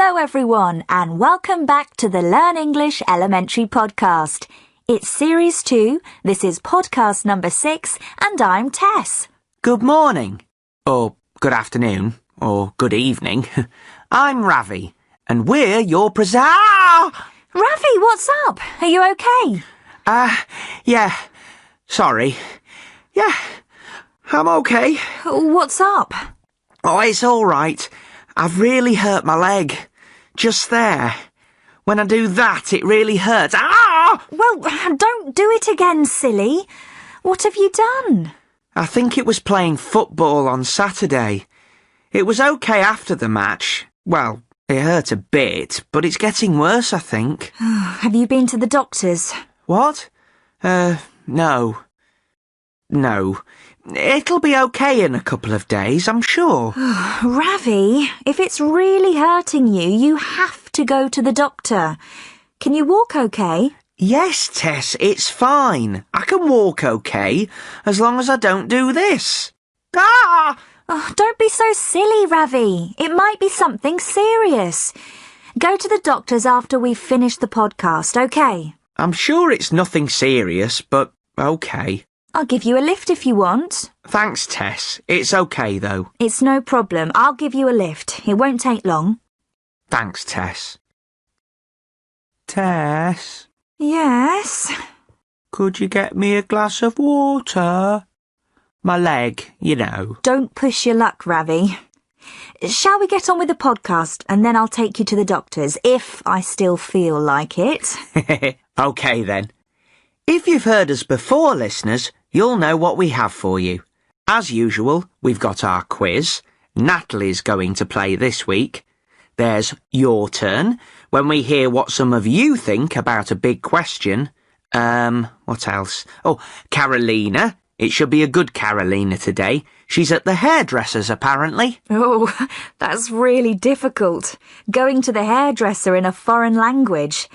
Hello everyone and welcome back to the Learn English Elementary podcast. It's series 2, this is podcast number 6 and I'm Tess. Good morning, or good afternoon, or good evening. I'm Ravi and we're your Ravi, what's up? Are you okay? Yeah, sorry. Yeah, I'm okay. What's up? Oh, it's all right. I've really hurt my leg. Just there. When I do that, it really hurts. Ah! Well, don't do it again, silly. What have you done? I think it was playing football on Saturday. It was okay after the match. Well, it hurt a bit, but it's getting worse, I think. Have you been to the doctors? What? No. No. It'll be okay in a couple of days, I'm sure. Ravi, if it's really hurting you, you have to go to the doctor. Can you walk okay? Yes, Tess, it's fine. I can walk okay, as long as I don't do this. Ah! Oh, don't be so silly, Ravi. It might be something serious. Go to the doctors after we've finished the podcast, okay? I'm sure it's nothing serious, but okay. I'll give you a lift if you want. Thanks, Tess. It's okay, though. It's no problem. I'll give you a lift. It won't take long. Thanks, Tess. Tess? Yes? Could you get me a glass of water? My leg, you know. Don't push your luck, Ravi. Shall we get on with the podcast and then I'll take you to the doctors, if I still feel like it? OK, then. If you've heard us before, listeners, you'll know what we have for you. As usual, we've got our quiz. Natalie's going to play this week. There's your turn, when we hear what some of you think about a big question. What else? Oh, Carolina. It should be a good Carolina today. She's at the hairdresser's, apparently. Oh, that's really difficult. Going to the hairdresser in a foreign language.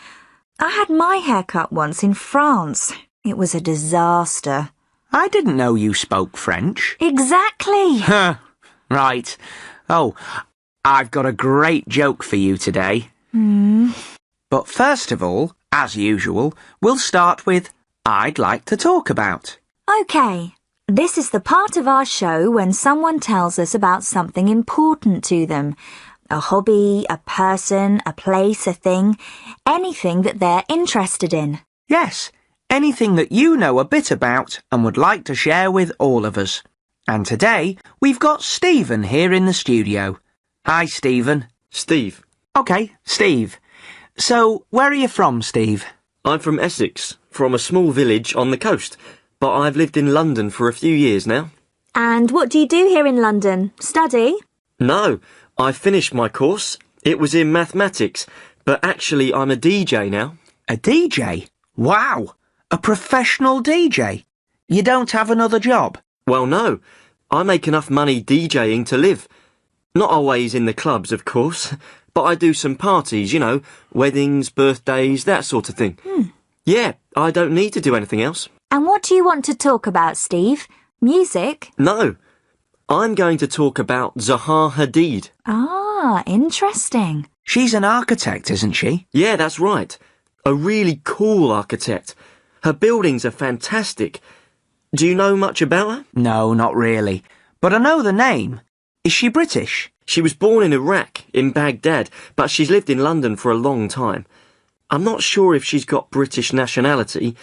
I had my hair cut once in France. It was a disaster. I didn't know you spoke French. Exactly. Right. Oh, I've got a great joke for you today. But first of all, as usual, we'll start with I'd like to talk about. OK. This is the part of our show when someone tells us about something important to them. A hobby, a person, a place, a thing. Anything that they're interested in. Yes, anything that you know a bit about and would like to share with all of us. And today, we've got Stephen here in the studio. Hi, Stephen. Steve. OK, Steve. So, where are you from, Steve? I'm from Essex, from a small village on the coast, but I've lived in London for a few years now. And what do you do here in London? Study? No, I finished my course. It was in mathematics, but actually I'm a DJ now. A DJ? Wow! A professional DJ? You don't have another job? Well, no. I make enough money DJing to live. Not always in the clubs, of course, but I do some parties, you know, weddings, birthdays, that sort of thing. Yeah, I don't need to do anything else. And what do you want to talk about, Steve? Music? No. I'm going to talk about Zaha Hadid. Ah, interesting. She's an architect, isn't she? Yeah, that's right. A really cool architect. Her buildings are fantastic. Do you know much about her? No, not really. But I know the name. Is she British? She was born in Iraq, in Baghdad, but she's lived in London for a long time. I'm not sure if she's got British nationality.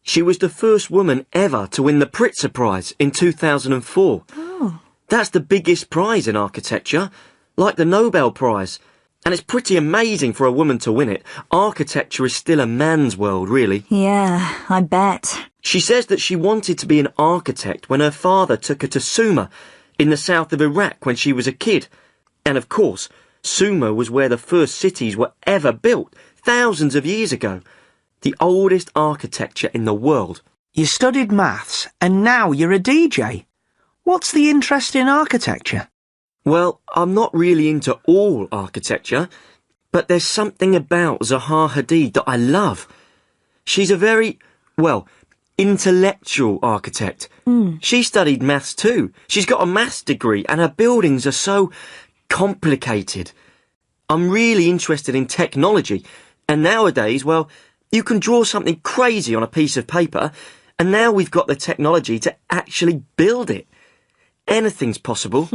She was the first woman ever to win the Pritzker Prize in 2004. Oh. That's the biggest prize in architecture, like the Nobel Prize. And it's pretty amazing for a woman to win it. Architecture is still a man's world, really. Yeah, I bet. She says that she wanted to be an architect when her father took her to Sumer, in the south of Iraq when she was a kid. And of course, Sumer was where the first cities were ever built, thousands of years ago. The oldest architecture in the world. You studied maths, and now you're a DJ. What's the interest in architecture? Well, I'm not really into all architecture, but there's something about Zaha Hadid that I love. She's a very, intellectual architect. She studied maths too. She's got a maths degree and her buildings are so complicated. I'm really interested in technology, and nowadays, well, you can draw something crazy on a piece of paper, and now we've got the technology to actually build it. Anything's possible.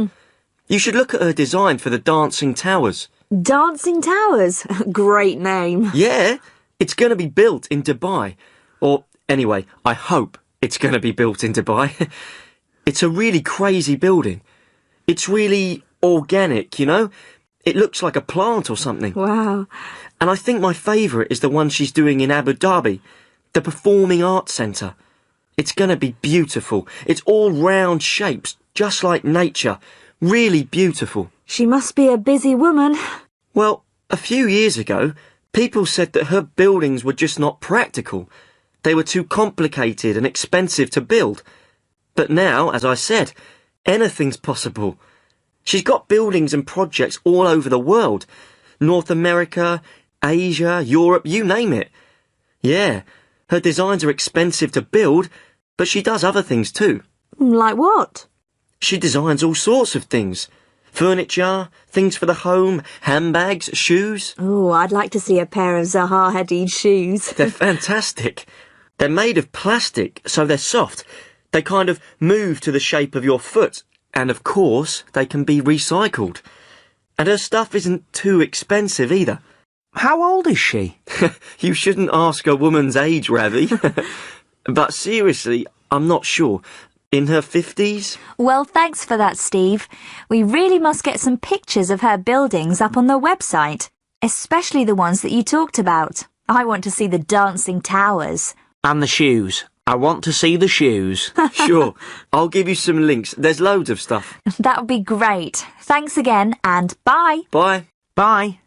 You should look at her design for the Dancing Towers. Dancing Towers? Great name. Yeah, it's going to be built in Dubai. Or, anyway, I hope it's going to be built in Dubai. It's a really crazy building. It's really organic, you know? It looks like a plant or something. Wow. And I think my favourite is the one she's doing in Abu Dhabi, the Performing Arts Centre. It's going to be beautiful. It's all round shapes, just like nature. Really beautiful. She must be a busy woman. Well, a few years ago, people said that her buildings were just not practical. They were too complicated and expensive to build. But now, as I said, anything's possible. She's got buildings and projects all over the world. North America, Asia, Europe, you name it. Yeah, her designs are expensive to build, but she does other things too. Like what? She designs all sorts of things. Furniture, things for the home, handbags, shoes. Oh, I'd like to see a pair of Zaha Hadid shoes. They're fantastic. They're made of plastic, so they're soft. They kind of move to the shape of your foot. And of course, they can be recycled. And her stuff isn't too expensive either. How old is she? You shouldn't ask a woman's age, Ravi. But seriously, I'm not sure. In her 50s? Well, thanks for that, Steve. We really must get some pictures of her buildings up on the website, especially the ones that you talked about. I want to see the Dancing Towers. And the shoes. I want to see the shoes. Sure. I'll give you some links. There's loads of stuff. That would be great. Thanks again, and bye. Bye. Bye.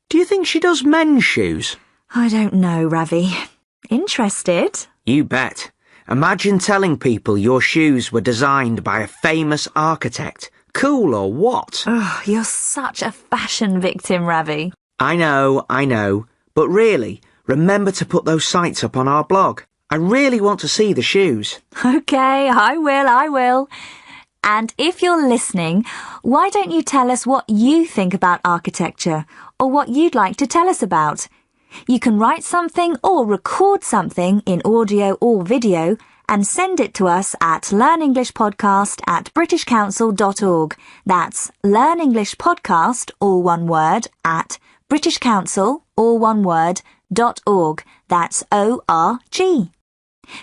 Do you think she does men's shoes? I don't know, Ravi. Interested? You bet. Imagine telling people your shoes were designed by a famous architect. Cool or what? Oh, you're such a fashion victim, Ravi. I know. But really, remember to put those sites up on our blog. I really want to see the shoes. Okay, I will. And if you're listening, why don't you tell us what you think about architecture or what you'd like to tell us about? You can write something or record something in audio or video and send it to us at learnenglishpodcast@britishcouncil.org. That's learnenglishpodcast, all one word, at britishcouncil, all one word, .org. That's ORG.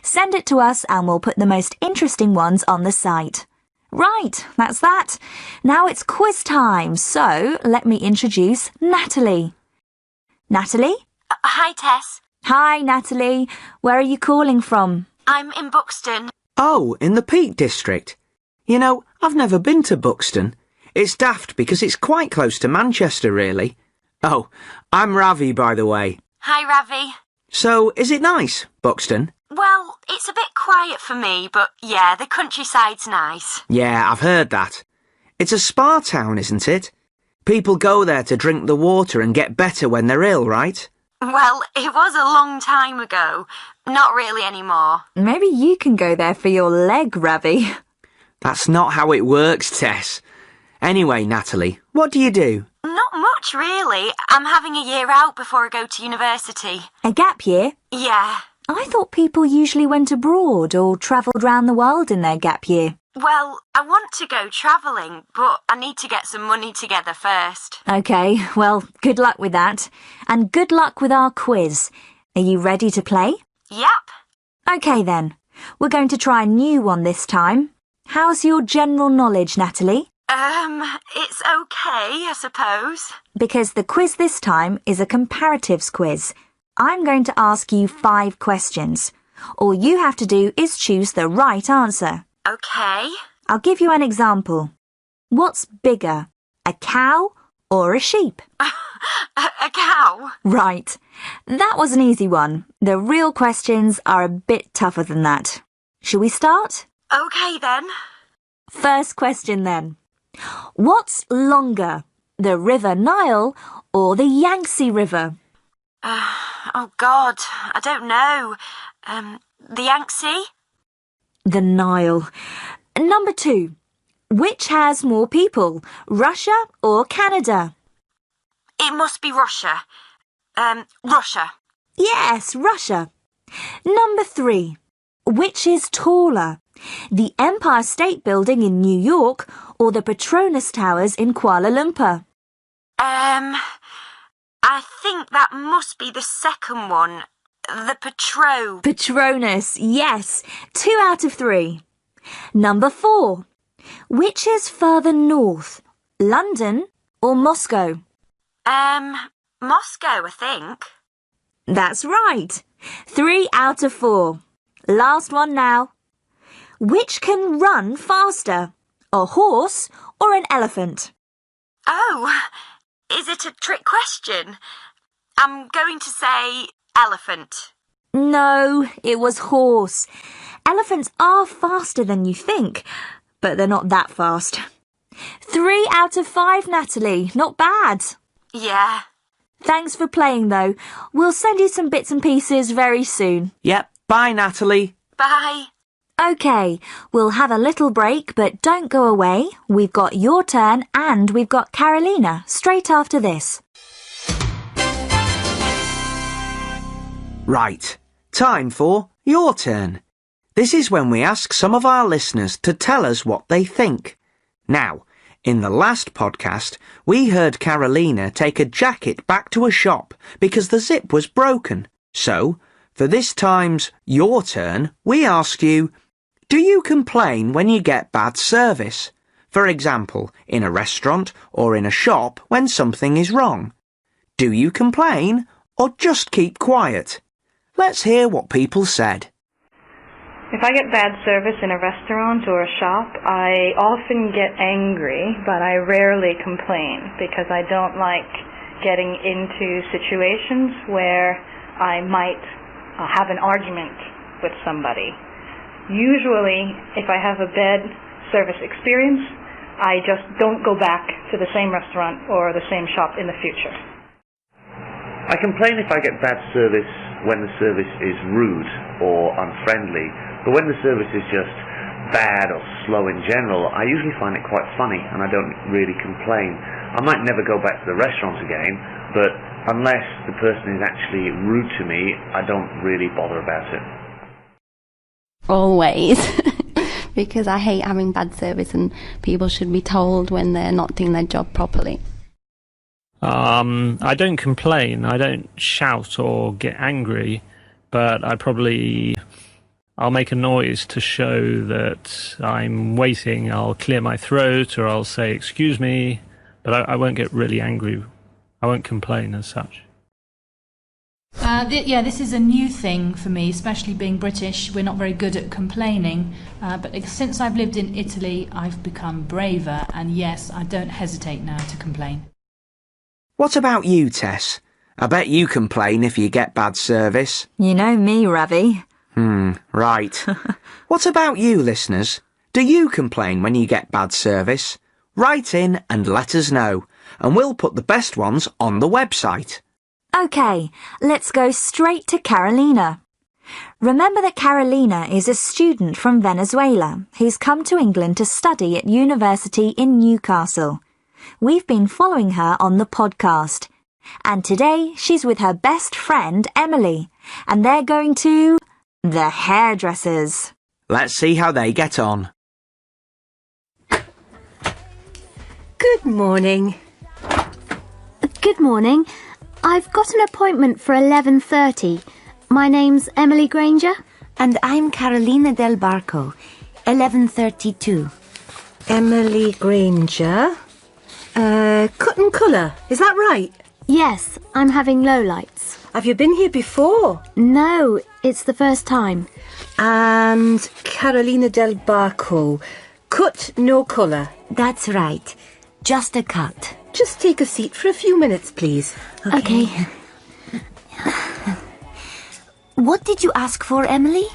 Send it to us and we'll put the most interesting ones on the site. Right, that's that. Now it's quiz time, so let me introduce Natalie. Natalie? Hi, Tess. Hi, Natalie. Where are you calling from? I'm in Buxton. Oh, in the Peak District. You know, I've never been to Buxton. It's daft because it's quite close to Manchester, really. Oh, I'm Ravi, by the way. Hi, Ravi. So, is it nice, Buxton? Well, it's a bit quiet for me, but yeah, the countryside's nice. Yeah, I've heard that. It's a spa town, isn't it? People go there to drink the water and get better when they're ill, right? Well, it was a long time ago. Not really anymore. Maybe you can go there for your leg, Ravi. That's not how it works, Tess. Anyway, Natalie, what do you do? Not much, really. I'm having a year out before I go to university. A gap year? Yeah. I thought people usually went abroad or travelled round the world in their gap year. Well, I want to go travelling, but I need to get some money together first. OK, well, good luck with that. And good luck with our quiz. Are you ready to play? Yep. OK then. We're going to try a new one this time. How's your general knowledge, Natalie? It's okay, I suppose. Because the quiz this time is a comparatives quiz. I'm going to ask you 5 questions. All you have to do is choose the right answer. Okay. I'll give you an example. What's bigger, a cow or a sheep? A cow? Right. That was an easy one. The real questions are a bit tougher than that. Shall we start? Okay then. First question then. What's longer, the River Nile or the Yangtze River? Oh God, I don't know. The Yangtze? The Nile. Number 2. Which has more people, Russia or Canada? It must be Russia. Russia. Yes, Russia. Number 3. Which is taller? The Empire State Building in New York or the Petronas Towers in Kuala Lumpur? I think that must be the second one. The Petronas, yes. 2 out of 3. Number 4. Which is further north? London or Moscow? Moscow, I think. That's right. 3 out of 4. Last one now. Which can run faster? A horse or an elephant? Oh, is it a trick question? I'm going to say elephant. No, it was horse. Elephants are faster than you think, but they're not that fast. 3 out of 5, Natalie. Not bad. Yeah. Thanks for playing, though. We'll send you some bits and pieces very soon. Yep, bye, Natalie. Bye. OK, we'll have a little break, but don't go away. We've got your turn and we've got Carolina straight after this. Right, time for your turn. This is when we ask some of our listeners to tell us what they think. Now, in the last podcast, we heard Carolina take a jacket back to a shop because the zip was broken. So, for this time's your turn, we asked you, do you complain when you get bad service? For example, in a restaurant or in a shop when something is wrong. Do you complain or just keep quiet? Let's hear what people said. If I get bad service in a restaurant or a shop, I often get angry, but I rarely complain because I don't like getting into situations where I might have an argument with somebody. Usually, if I have a bad service experience, I just don't go back to the same restaurant or the same shop in the future. I complain if I get bad service when the service is rude or unfriendly, but when the service is just bad or slow in general, I usually find it quite funny and I don't really complain. I might never go back to the restaurant again, but unless the person is actually rude to me, I don't really bother about it. Always. Because I hate having bad service and people should be told when they're not doing their job properly. I don't complain. I don't shout or get angry, but I'll make a noise to show that I'm waiting. I'll clear my throat or I'll say, excuse me, but I won't get really angry. I won't complain as such. This is a new thing for me, especially being British. We're not very good at complaining, but since I've lived in Italy, I've become braver, and yes, I don't hesitate now to complain. What about you, Tess? I bet you complain if you get bad service. You know me, Ravi. Right. What about you, listeners? Do you complain when you get bad service? Write in and let us know, and we'll put the best ones on the website. OK, let's go straight to Carolina. Remember that Carolina is a student from Venezuela who's come to England to study at university in Newcastle. We've been following her on the podcast. And today she's with her best friend, Emily, and they're going to the hairdressers. Let's see how they get on. Good morning. Good morning. I've got an appointment for 11:30. My name's Emily Granger. And I'm Carolina Del Barco, 11:32. Emily Granger. Cut and colour, is that right? Yes, I'm having lowlights. Have you been here before? No, it's the first time. And Carolina Del Barco, cut, no colour. That's right, just a cut. Just take a seat for a few minutes, please. Okay. What did you ask for, Emily?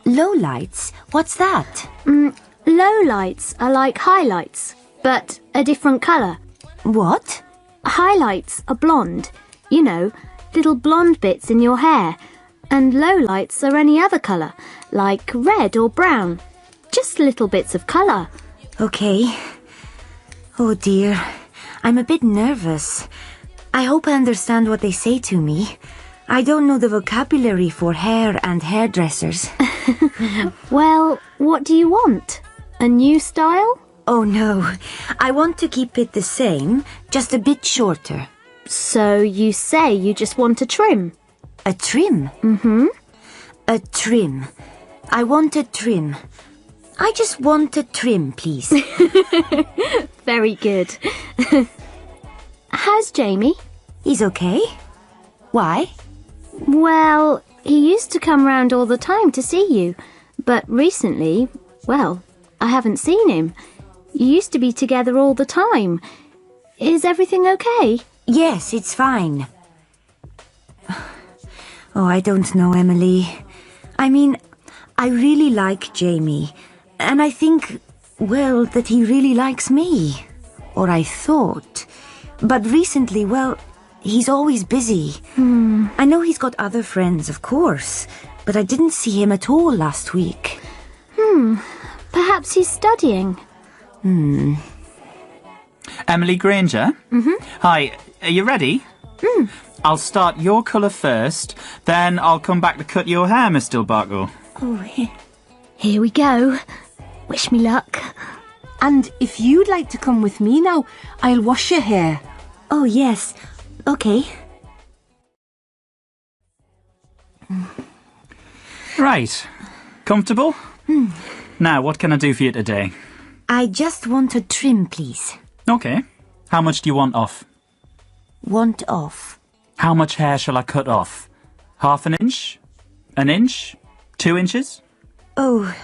Lowlights? What's that? Lowlights are like highlights, but a different colour. What? Highlights are blonde. You know, little blonde bits in your hair. And lowlights are any other colour, like red or brown. Just little bits of colour. Okay. Oh dear, I'm a bit nervous. I hope I understand what they say to me. I don't know the vocabulary for hair and hairdressers. Well, what do you want? A new style? Oh no, I want to keep it the same, just a bit shorter. So you say you just want a trim? A trim? Mm-hmm. A trim. I want a trim. I just want a trim, please. Very good. How's Jamie? He's okay. Why? Well, he used to come round all the time to see you, but recently, well, I haven't seen him. You used to be together all the time. Is everything okay? Yes, it's fine. Oh, I don't know, Emily. I mean, I really like Jamie, and I think, well, that he really likes me. Or I thought. But recently, well, he's always busy. I know he's got other friends, of course, but I didn't see him at all last week. Perhaps he's studying. Emily Granger? Mm-hmm. Hi, are you ready? I'll start your colour first, then I'll come back to cut your hair, Miss Dilbarco. Oh, here we go. Wish me luck. And if you'd like to come with me now, I'll wash your hair. Oh, yes. Okay. Right. Comfortable? Now, what can I do for you today? I just want a trim, please. Okay. How much do you want off? Want off. How much hair shall I cut off? Half an inch? An inch? 2 inches? Oh,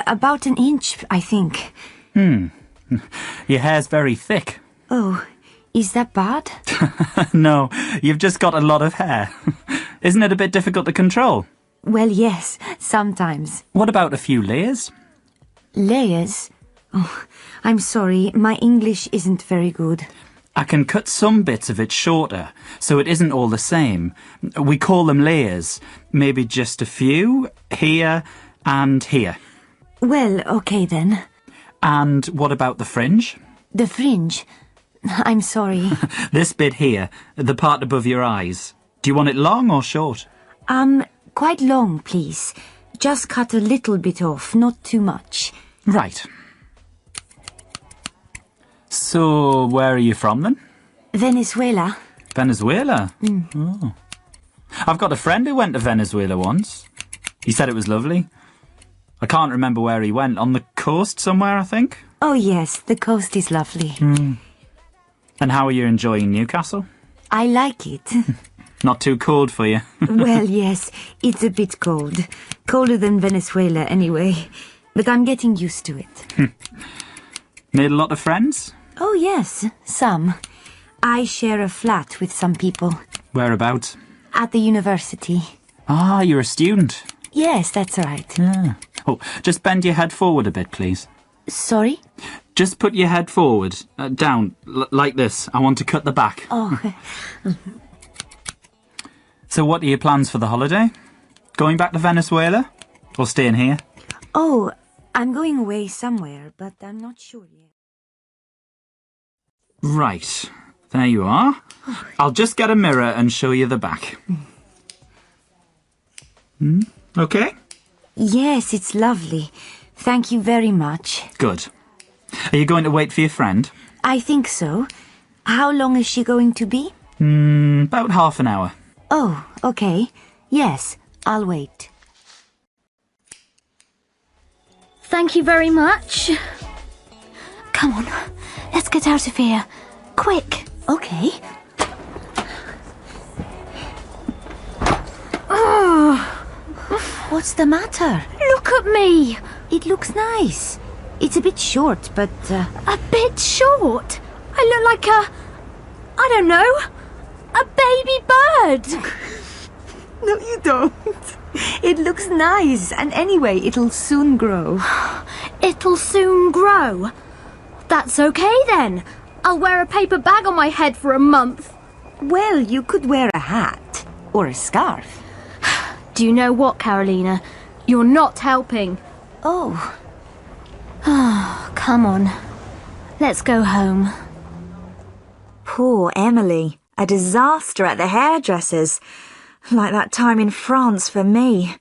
about an inch, I think. Your hair's very thick. Oh, is that bad? No, you've just got a lot of hair. Isn't it a bit difficult to control? Well, yes, sometimes. What about a few layers? Layers? Oh, I'm sorry, my English isn't very good. I can cut some bits of it shorter, so it isn't all the same. We call them layers. Maybe just a few, here and here. Well, okay then. And what about the fringe? The fringe? I'm sorry. This bit here, the part above your eyes. Do you want it long or short? Quite long, please. Just cut a little bit off, not too much. Right. So, where are you from then? Venezuela. Venezuela? Oh. I've got a friend who went to Venezuela once. He said it was lovely. I can't remember where he went. On the coast somewhere, I think? Oh, yes, the coast is lovely. And how are you enjoying Newcastle? I like it. Not too cold for you? Well, yes, it's a bit cold. Colder than Venezuela, anyway. But I'm getting used to it. Made a lot of friends? Oh, yes, some. I share a flat with some people. Whereabouts? At the university. Ah, you're a student. Yes, that's right. Yeah. Oh, just bend your head forward a bit, please. Sorry? Just put your head forward, down, like this. I want to cut the back. Oh. So what are your plans for the holiday? Going back to Venezuela? Or staying here? Oh, I'm going away somewhere, but I'm not sure yet. Right. There you are. I'll just get a mirror and show you the back. Okay? Yes, it's lovely. Thank you very much. Good. Are you going to wait for your friend? I think so. How long is she going to be? About half an hour. Oh, okay. Yes, I'll wait. Thank you very much. Come on, let's get out of here. Quick. Okay. What's the matter? Look at me. It looks nice. It's a bit short, but... A bit short? I look like I don't know, a baby bird. No, you don't. It looks nice, and anyway, it'll soon grow. It'll soon grow? That's okay then. I'll wear a paper bag on my head for a month. Well, you could wear a hat or a scarf. Do you know what, Carolina? You're not helping. Oh. Come on. Let's go home. Poor Emily. A disaster at the hairdresser's. Like that time in France for me.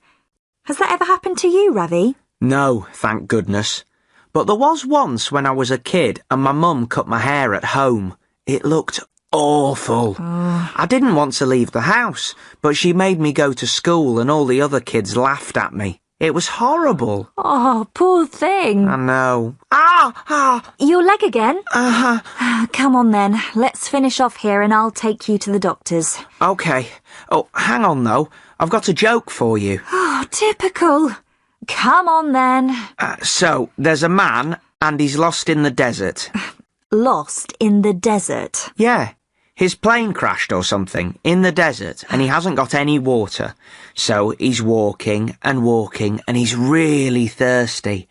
Has that ever happened to you, Ravi? No, thank goodness. But there was once when I was a kid and my mum cut my hair at home. It looked awful. I didn't want to leave the house, but she made me go to school and all the other kids laughed at me. It was horrible. Oh, poor thing. I know. Your leg again? Uh-huh. Come on then, let's finish off here and I'll take you to the doctor's. OK. Oh, hang on though. I've got a joke for you. Oh, typical. Come on then. So, there's a man and he's lost in the desert. Lost in the desert? Yeah. His plane crashed or something in the desert and he hasn't got any water. So he's walking and he's really thirsty.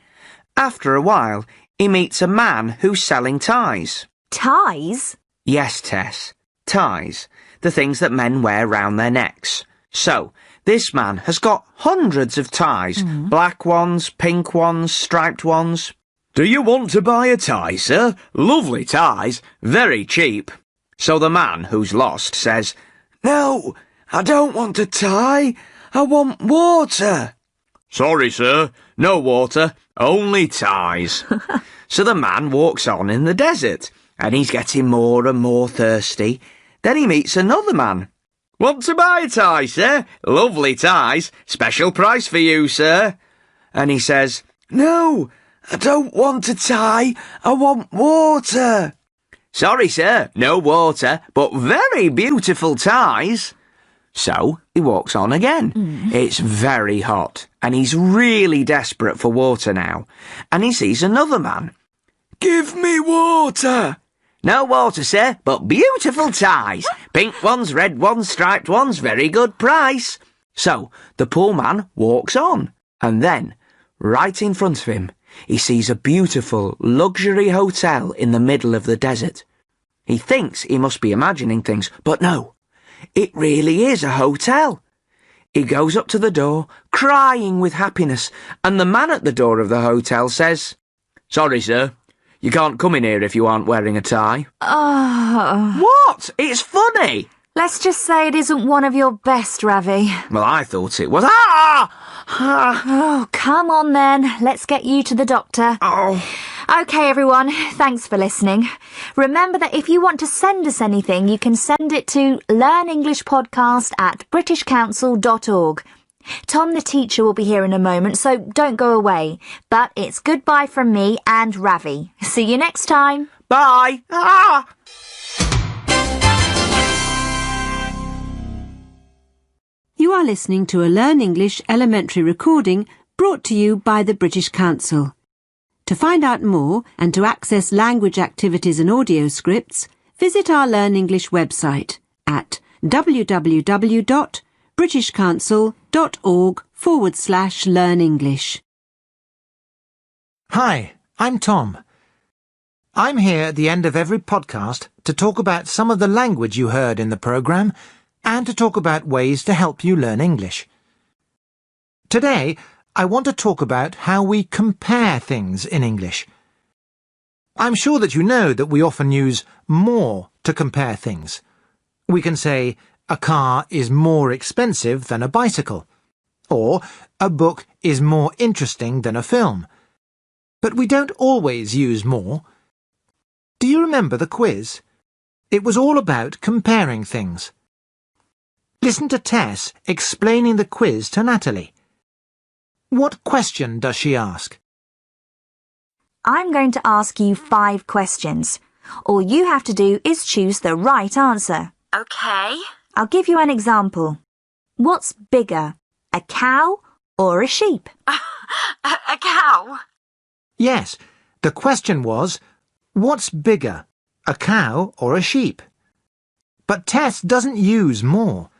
After a while, he meets a man who's selling ties. Ties? Yes, Tess. Ties. The things that men wear round their necks. So, this man has got hundreds of ties. Black ones, pink ones, striped ones. Do you want to buy a tie, sir? Lovely ties. Very cheap. So the man who's lost says, No, I don't want a tie. I want water. Sorry, sir. No water. Only ties. So the man walks on in the desert, and he's getting more and more thirsty. Then he meets another man. Want to buy a tie, sir? Lovely ties. Special price for you, sir. And he says, No, I don't want a tie. I want water. Sorry, sir, no water, but very beautiful ties. So he walks on again. It's very hot, and he's really desperate for water now. And he sees another man. Give me water. No water, sir, but beautiful ties. Pink ones, red ones, striped ones, very good price. So the poor man walks on, and then, right in front of him, he sees a beautiful luxury hotel in the middle of the desert. He thinks he must be imagining things, but no, it really is a hotel. He goes up to the door, crying with happiness, and the man at the door of the hotel says, Sorry, sir, you can't come in here if you aren't wearing a tie. What? It's funny. Let's just say it isn't one of your best, Ravi. Well, I thought it was. Oh, come on then. Let's get you to the doctor. OK, everyone. Thanks for listening. Remember that if you want to send us anything, you can send it to learnenglishpodcast@britishcouncil.org. Tom, the teacher, will be here in a moment, so don't go away. But it's goodbye from me and Ravi. See you next time. Bye. You are listening to a Learn English elementary recording brought to you by the British Council. To find out more and to access language activities and audio scripts, visit our Learn English website at www.britishcouncil.org/learnenglish. Hi, I'm Tom. I'm here at the end of every podcast to talk about some of the language you heard in the programme and to talk about ways to help you learn English. Today, I want to talk about how we compare things in English. I'm sure that you know that we often use more to compare things. We can say, a car is more expensive than a bicycle, or a book is more interesting than a film. But we don't always use more. Do you remember the quiz? It was all about comparing things. Listen to Tess explaining the quiz to Natalie. What question does she ask? I'm going to ask you 5 questions. All you have to do is choose the right answer. OK. I'll give you an example. What's bigger, a cow or a sheep? A cow? Yes, the question was, what's bigger, a cow or a sheep? But Tess doesn't use more.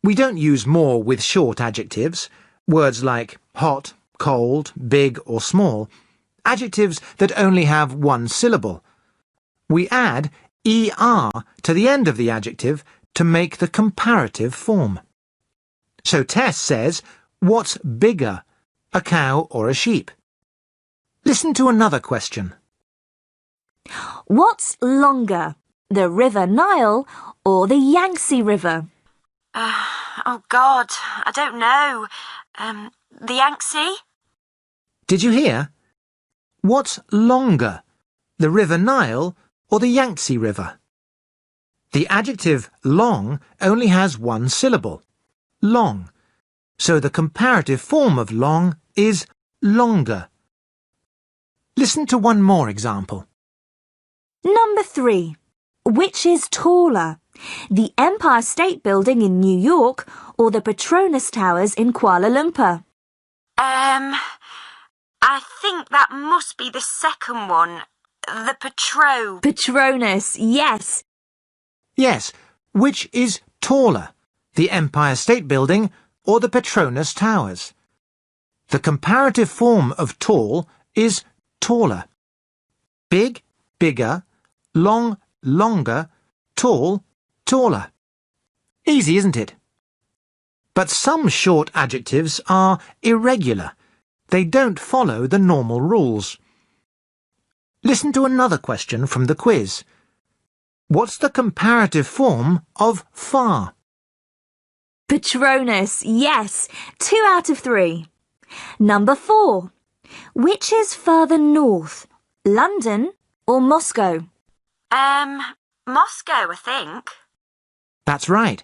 We don't use more with short adjectives, words like hot, cold, big or small, adjectives that only have one syllable. We add er to the end of the adjective to make the comparative form. So Tess says, what's bigger, a cow or a sheep? Listen to another question. What's longer, the River Nile or the Yangtze River? Oh, God, I don't know. The Yangtze? Did you hear? What's longer, the River Nile or the Yangtze River? The adjective long only has one syllable, long, so the comparative form of long is longer. Listen to one more example. Number 3. Which is taller, the Empire State Building in New York or the Petronas Towers in Kuala Lumpur? I think that must be the second one. The Petronas, yes. Yes, which is taller, the Empire State Building or the Petronas Towers? The comparative form of tall is taller. Big, bigger, long, longer, tall, taller. Easy, isn't it? But some short adjectives are irregular. They don't follow the normal rules. Listen to another question from the quiz. What's the comparative form of far? Petronas, yes. 2 out of 3. Number 4. Which is further north, London or Moscow? Moscow, I think. That's right.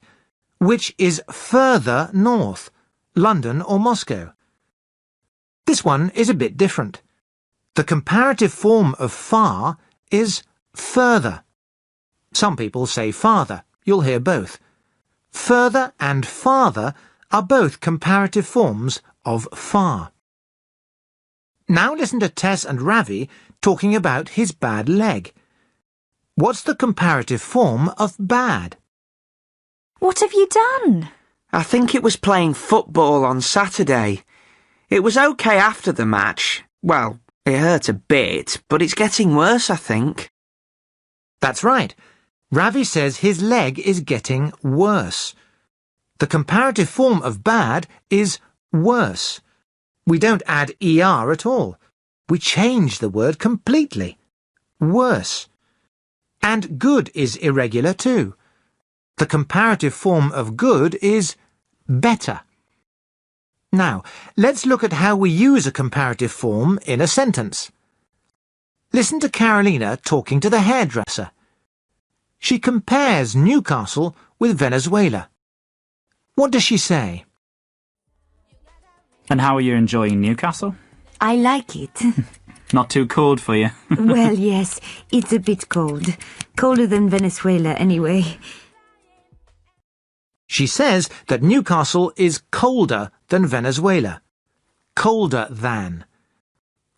Which is further north, London or Moscow? This one is a bit different. The comparative form of far is further. Some people say farther. You'll hear both. Further and farther are both comparative forms of far. Now listen to Tess and Ravi talking about his bad leg. What's the comparative form of bad? What have you done? I think it was playing football on Saturday. It was okay after the match. Well, it hurt a bit, but it's getting worse, I think. That's right. Ravi says his leg is getting worse. The comparative form of bad is worse. We don't add ER at all. We change the word completely. Worse. And good is irregular too. The comparative form of good is better. Now, let's look at how we use a comparative form in a sentence. Listen to Carolina talking to the hairdresser. She compares Newcastle with Venezuela. What does she say? And how are you enjoying Newcastle? I like it. Not too cold for you? Well, yes, it's a bit cold. Colder than Venezuela, anyway. She says that Newcastle is colder than Venezuela. Colder than.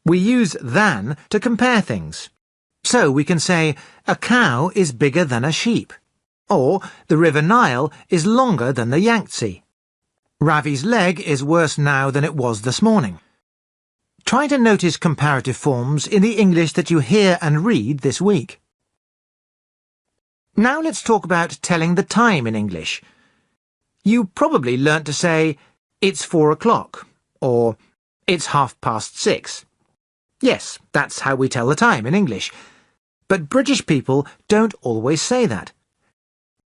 We use than to compare things. So we can say, a cow is bigger than a sheep. Or, the River Nile is longer than the Yangtze. Ravi's leg is worse now than it was this morning. Try to notice comparative forms in the English that you hear and read this week. Now let's talk about telling the time in English. You probably learnt to say, it's 4 o'clock, or it's 6:30. Yes, that's how we tell the time in English. But British people don't always say that.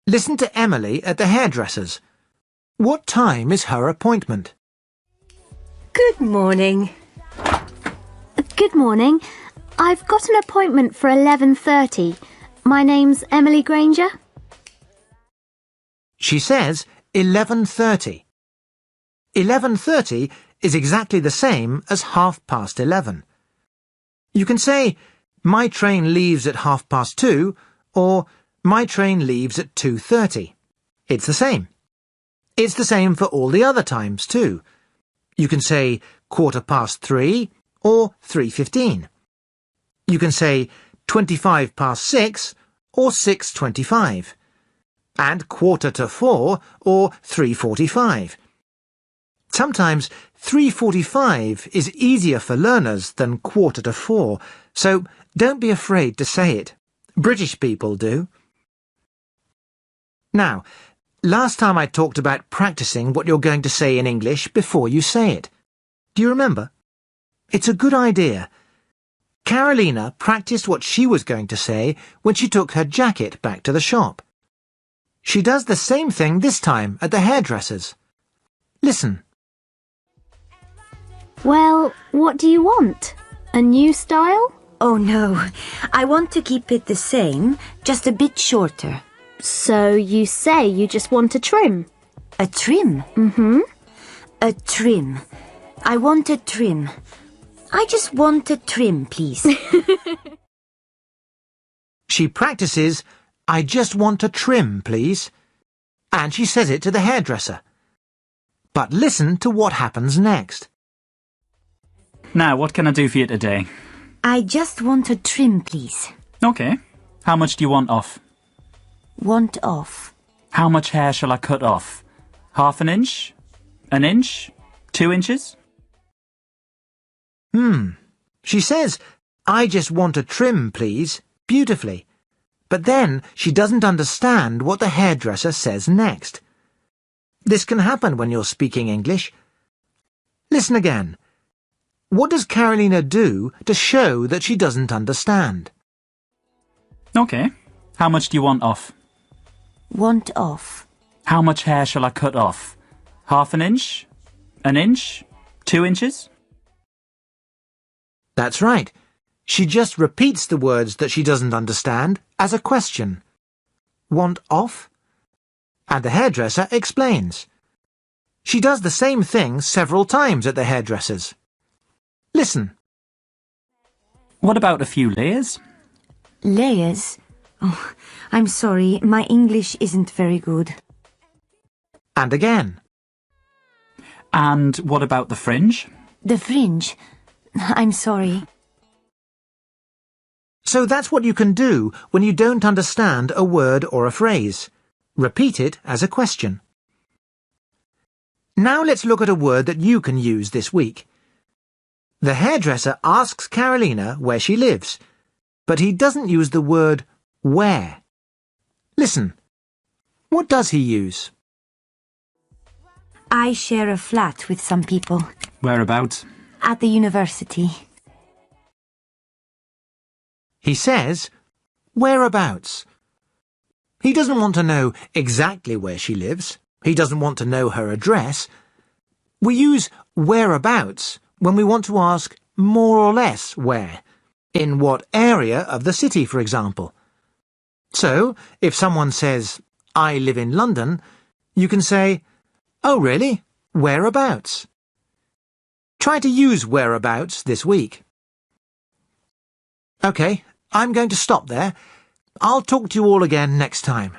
Listen to Emily at the hairdresser's. What time is her appointment? Good morning. Good morning. I've got an appointment for 11:30. My name's Emily Granger. She says 11:30. 11:30 is exactly the same as 11:30. You can say, my train leaves at 2:30, or my train leaves at 2:30. It's the same. It's the same for all the other times too. You can say 3:15 or 3:15. You can say 6:25 or 6:25. And 3:45 or 3:45. Sometimes 3:45 is easier for learners than 3:45, so don't be afraid to say it. British people do. Now, last time I talked about practicing what you're going to say in English before you say it. Do you remember? It's a good idea. Carolina practiced what she was going to say when she took her jacket back to the shop. She does the same thing this time at the hairdresser's. Listen. Well, what do you want? A new style? Oh no, I want to keep it the same, just a bit shorter. So you say you just want a trim? A trim? Mm-hmm. A trim. I want a trim. I just want a trim, please. She practices, I just want a trim, please. And she says it to the hairdresser. But listen to what happens next. Now, what can I do for you today? I just want a trim, please. Okay. How much do you want off? Want off. How much hair shall I cut off? Half an inch? An inch? 2 inches? She says, I just want a trim, please, beautifully. But then she doesn't understand what the hairdresser says next. This can happen when you're speaking English. Listen again. What does Carolina do to show that she doesn't understand? Okay. How much do you want off? Want off. How much hair shall I cut off? Half an inch? An inch? 2 inches? That's right. She just repeats the words that she doesn't understand as a question. Want off? And the hairdresser explains. She does the same thing several times at the hairdresser's. Listen. What about a few layers? Layers? Oh, I'm sorry, my English isn't very good. And again. And what about the fringe? The fringe? I'm sorry. So that's what you can do when you don't understand a word or a phrase. Repeat it as a question. Now let's look at a word that you can use this week. The hairdresser asks Carolina where she lives, but he doesn't use the word where. Listen. What does he use? I share a flat with some people. Whereabouts? At the university. He says, whereabouts. He doesn't want to know exactly where she lives. He doesn't want to know her address. We use whereabouts when we want to ask more or less where. In what area of the city, for example. So, if someone says, I live in London, you can say, oh really? Whereabouts? Try to use whereabouts this week. OK, I'm going to stop there. I'll talk to you all again next time.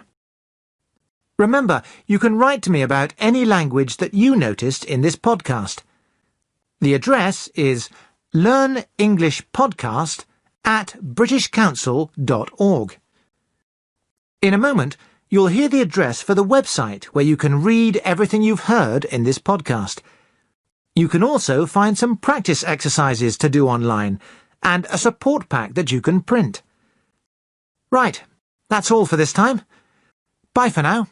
Remember, you can write to me about any language that you noticed in this podcast. The address is learnenglishpodcast@britishcouncil.org. In a moment, you'll hear the address for the website where you can read everything you've heard in this podcast. You can also find some practice exercises to do online and a support pack that you can print. Right, that's all for this time. Bye for now.